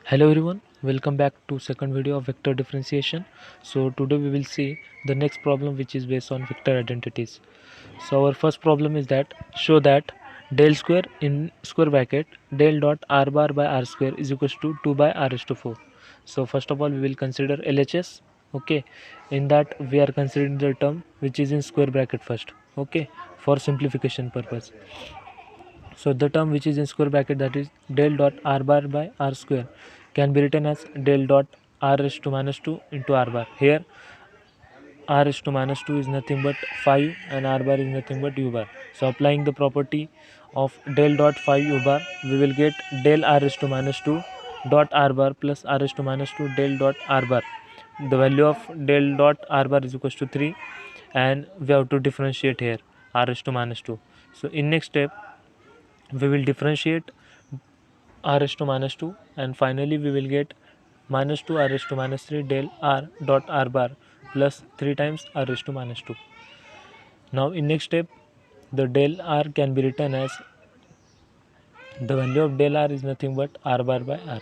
Hello everyone, welcome back to second video of vector differentiation. So today we will see the next problem which is based on vector identities. So our first problem is that show that del square in square bracket del dot r bar by r square is equals to 2 by r raised to 4. So first of all we will consider LHS. Okay, in that we are considering the term which is in square bracket first. Okay, for simplification purpose. So the term which is in square bracket, that is del dot r bar by r square, can be written as del dot r raised to minus 2 into r bar. Here r raised to minus 2 is nothing but 5 and r bar is nothing but u bar. So applying the property of del dot 5 u bar, we will get del r raised to minus 2 dot r bar plus r raised to minus 2 del dot r bar. The value of del dot r bar is equals to 3, and we have to differentiate here r raised to minus 2. So in next step we will differentiate r raised to minus 2, and finally we will get minus 2 r raised to minus 3 del r dot r bar plus 3 times r raised to minus 2. Now in next step the del r can be written as the value of del r is nothing but r bar by r.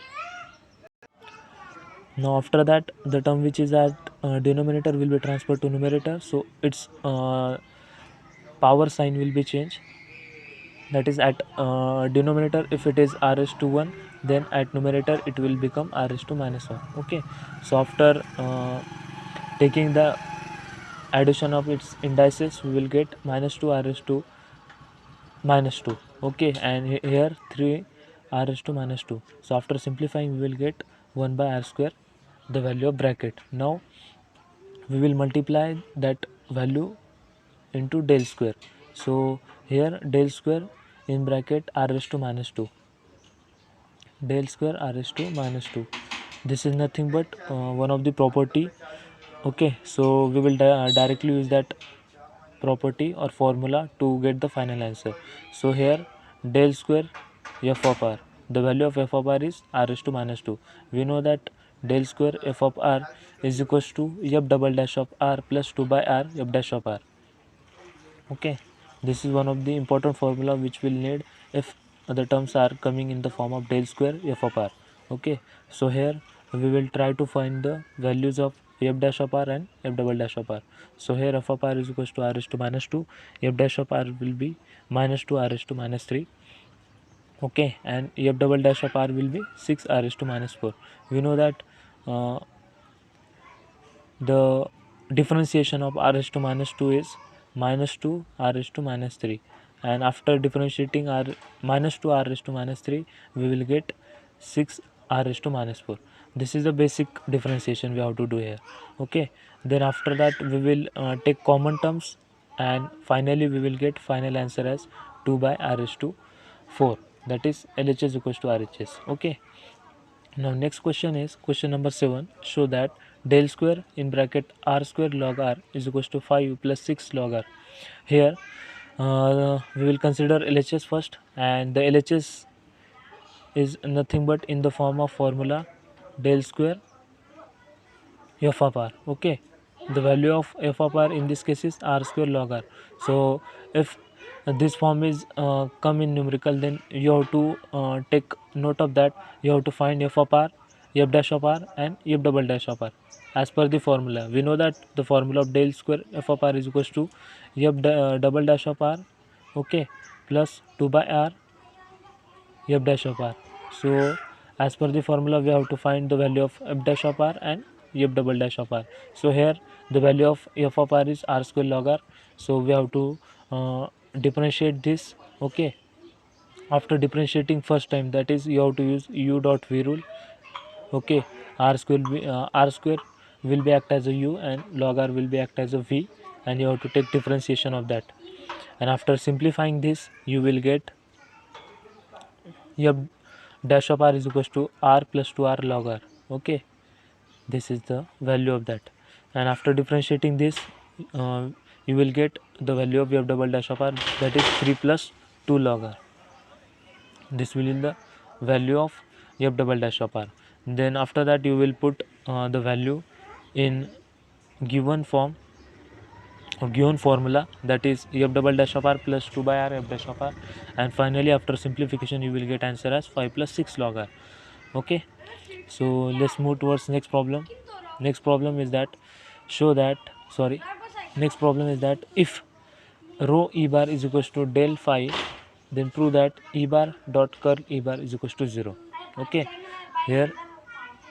Now after that the term which is at denominator will be transferred to numerator, so its power sign will be changed. That is at denominator if it is r raised to 1, then at numerator it will become r raised to minus 1. Okay, so after taking the addition of its indices we will get minus 2 r raised to minus 2. Okay, and here 3 r raised to minus 2. So after simplifying we will get 1 by r square, the value of bracket. Now we will multiply that value into del square. So here del square in bracket r raised to minus 2, del square r raised to minus 2. This is nothing but one of the property. Okay, so we will directly use that property or formula to get the final answer. So here del square f of r, the value of f of r is r raised to minus 2. We know that del square f of r is equals to f double dash of r plus 2 by r f dash of r. Okay, this is one of the important formula which we'll need if the terms are coming in the form of del square f of r. Okay, so here we will try to find the values of f dash of r and f double dash of r. So here f of r is equals to r raised to minus 2, f dash of r will be minus 2 r raised to minus 3. Okay, and f double dash of r will be 6 r raised to minus 4. We know that uh, the differentiation of r raised to minus 2 is minus 2 r raised to minus 3, and after differentiating r minus 2 r raised to minus 3 we will get 6 r raised to minus 4. This is the basic differentiation we have to do here. Okay, then after that we will take common terms, and finally we will get final answer as 2 by r raised to 4, that is LHS equals to RHS. Okay, now next question is question number 7. Show that del square in bracket r square log r is equals to 5 plus 6 log r. Here we will consider LHS first, and the LHS is nothing but in the form of formula del square f of r. Okay, the value of f of r in this case is r square log r. So if this form is come in numerical, then you have to take note of that. You have to find f of r, f dash of r and f double dash of r as per the formula. We know that the formula of del square f of r is equals to double dash of r, okay, plus 2 by r f dash of r. So as per the formula we have to find the value of f dash of r and f double dash of r. So here the value of f of r is r square log r. So we have to differentiate this. Okay, after differentiating first time, that is you have to use u dot v rule. Okay, r square will be act as a u and log r will be act as a v, and you have to take differentiation of that. And after simplifying this you will get f dash of r is equals to r plus 2r log r. Okay, this is the value of that, and after differentiating this you will get the value of f double dash of r, that is 3 plus 2 log r. This will be the value of f double dash of r. Then after that you will put the value in given form of given formula, that is f double dash of r plus 2 by r f dash of r, and finally after simplification you will get answer as 5 plus 6 log r. Okay, so let's move towards next problem. Next problem is that show that sorry next problem is that if rho e bar is equals to del phi, then prove that e bar dot curl e bar is equals to 0. Okay, here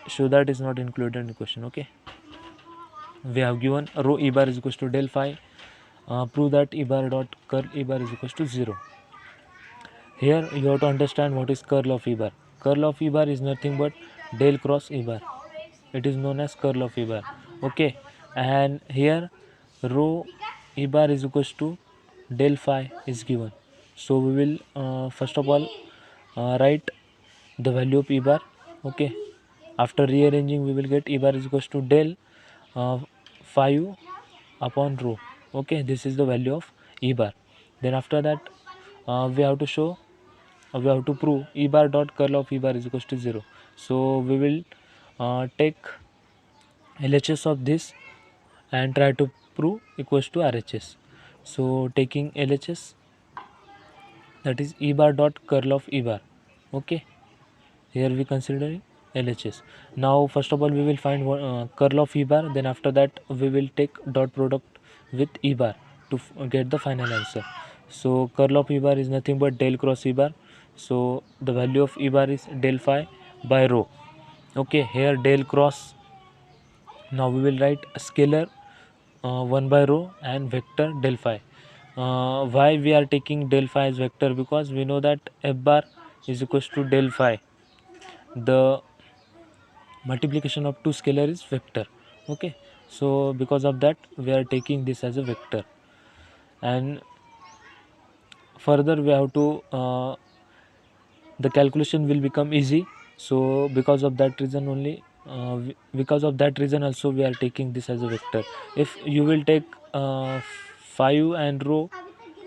show that is not included in the question. Okay, we have given rho e bar is equals to del phi. Prove that e bar dot curl e bar is equals to 0. Here you have to understand what is curl of e bar. Curl of e bar is nothing but del cross e bar. It is known as curl of e bar. Okay, and here rho e bar is equals to del phi is given. So we will first of all write the value of e bar. Okay, after rearranging we will get e bar is equals to del phi u upon rho. Okay, this is the value of e bar. Then after that we have to show we have to prove e bar dot curl of e bar is equals to 0. So we will take LHS of this and try to prove equals to RHS. So taking LHS, that is e bar dot curl of e bar. Okay, here we consider LHS. Now first of all we will find curl of e bar, then after that we will take dot product with e bar to get the final answer. So curl of e bar is nothing but del cross e bar. So the value of e bar is del phi by rho. Okay, here del cross. Now we will write a scalar 1 by rho and vector del phi. Why we are taking del phi as vector? Because we know that f bar is equals to del phi. The multiplication of two scalar is vector. Okay, so because of that we are taking this as a vector, and further we have to the calculation will become easy. So because of that reason only because of that reason also we are taking this as a vector. If you will take 5 and rho,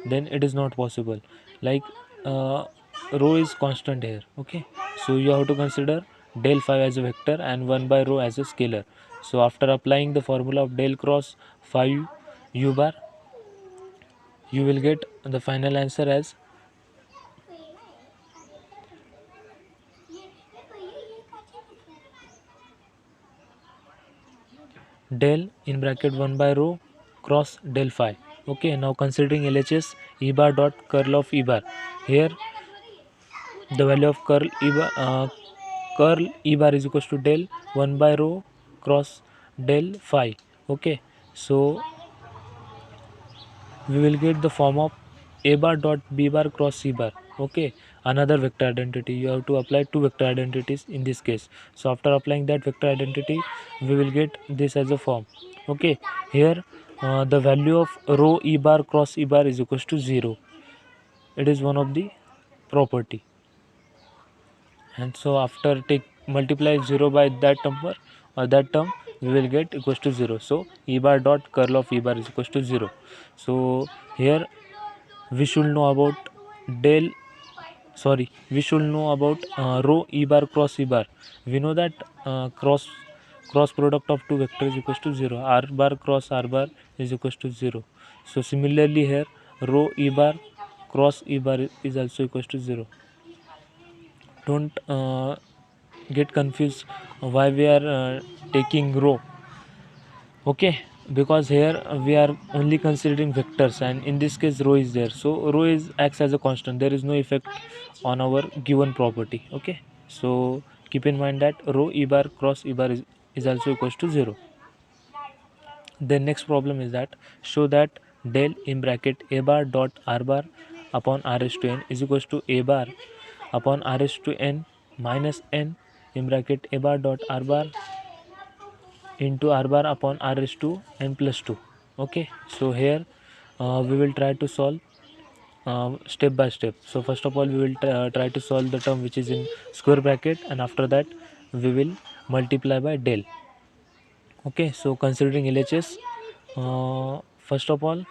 then it is not possible. Like rho is constant here. Okay, so you have to consider del phi as a vector and 1 by rho as a scalar. So after applying the formula of del cross phi u bar, you will get the final answer as del in bracket 1 by rho cross del phi. Okay, now considering LHS, e bar dot curl of e bar. Here the value of curl e bar is equals to del 1 by rho cross del phi. Okay, so we will get the form of a bar dot b bar cross c bar. Okay, another vector identity. You have to apply two vector identities in this case. So after applying that vector identity, we will get this as a form. Okay, here the value of rho e bar cross e bar is equals to 0. It is one of the property, and so after take multiply 0 by that number or that term, we will get equals to 0. So e bar dot curl of e bar is equals to 0. So here we should know about del we should know about rho e bar cross e bar. We know that cross product of two vectors equals to 0. R bar cross r bar is equals to 0. So similarly here rho e bar cross e bar is also equals to 0. Don't get confused why we are taking rho. Okay, because here we are only considering vectors, and in this case rho is there, so rho is acts as a constant. There is no effect on our given property. Okay, so keep in mind that rho e bar cross e bar is also equals to 0. The next problem is that show that del in bracket a bar dot r bar upon r raised to n is equals to a bar upon r raised to n minus n in bracket a bar dot r bar into r bar upon r raised to n plus 2. Okay, so here we will try to solve step by step. So first of all we will try to solve the term which is in square bracket, and after that we will multiply by del. Okay, so considering LHS, first of all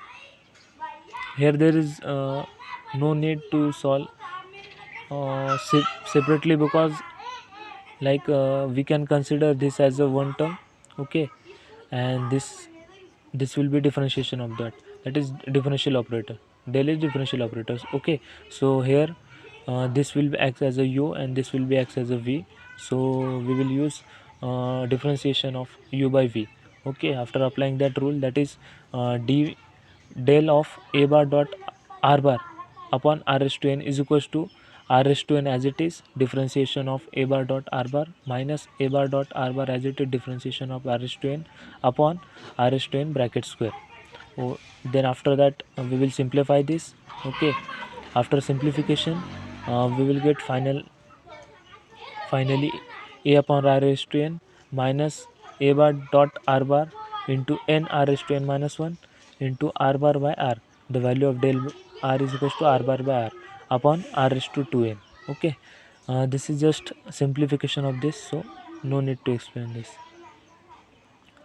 here there is no need to solve separately, because like we can consider this as a one term. Okay, and this will be differentiation of that is differential operator. Del is differential operators. Okay, so here this will be acts as a u and this will be acts as a v. so we will use differentiation of u by v. Okay, after applying that rule, that is d del of a bar dot r bar upon r raised to n is equals to r raised to n as it is, differentiation of a bar dot r bar minus a bar dot r bar as it is, differentiation of r raised to n upon r raised to n bracket square. Oh, then after that we will simplify this. Okay, after simplification we will get finally a upon r raised to n minus a bar dot r bar into n r raised to n minus 1 into r bar by r. The value of del r is equals to r bar by r upon r raised to 2n. Okay, this is just simplification of this, so no need to explain this.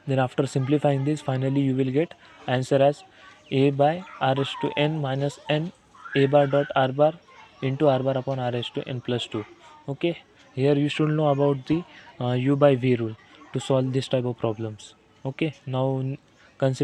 Then after simplifying this, finally you will get answer as a by r raised to n minus n a bar dot r bar into r bar upon r raised to n plus 2. Okay, here you should know about the u by v rule to solve this type of problems. Okay, now